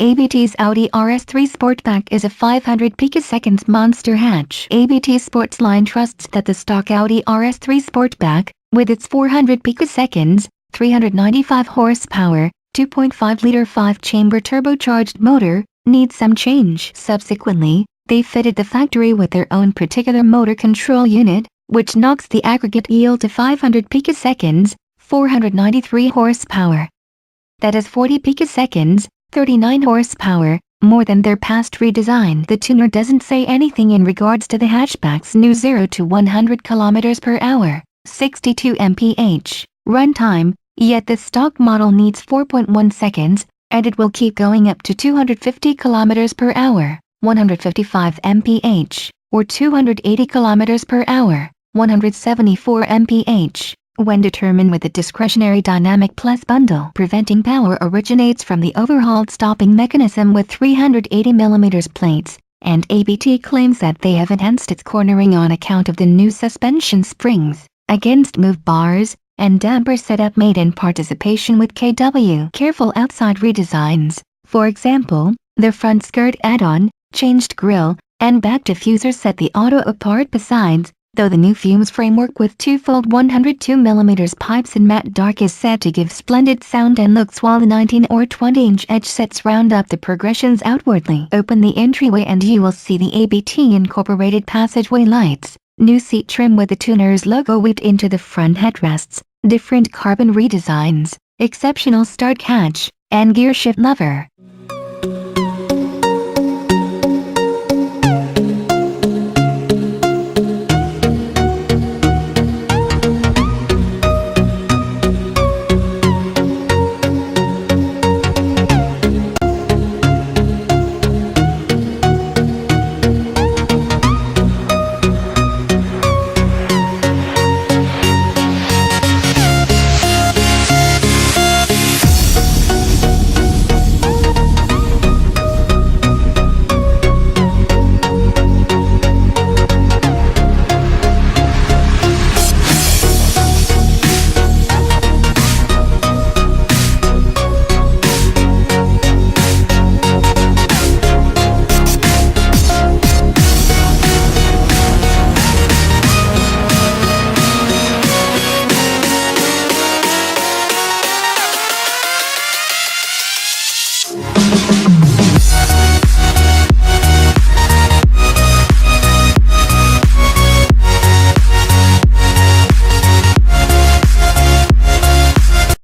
ABT's Audi RS3 Sportback is a 500 picoseconds monster hatch. ABT Sportsline trusts that the stock Audi RS3 Sportback, with its 400 picoseconds, 395 horsepower, 2.5-liter 5-chamber turbocharged motor, needs some change. Subsequently, they fitted the factory with their own particular motor control unit, which knocks the aggregate yield to 500 picoseconds, 493 horsepower. That is 40 picoseconds, 39 horsepower, more than their past redesign. The tuner doesn't say anything in regards to the hatchback's new 0 to 100 km per hour, 62 mph, runtime, yet the stock model needs 4.1 seconds, and it will keep going up to 250 km per hour, 155 mph, or 280 km per hour, 174 mph. When determined with the discretionary dynamic plus bundle. Preventing power originates from the overhauled stopping mechanism with 380mm plates, and ABT claims that they have enhanced its cornering on account of the new suspension springs, against move bars, and damper setup made in participation with KW. Careful outside redesigns, for example, the front skirt add-on, changed grille, and back diffuser set the auto apart besides, though the new fumes framework with two-fold 102mm pipes in matte dark is said to give splendid sound and looks, while the 19 or 20-inch edge sets round up the progressions outwardly. Open the entryway and you will see the ABT incorporated passageway lights, new seat trim with the tuner's logo weaved into the front headrests, different carbon redesigns, exceptional start catch, and gear shift lever.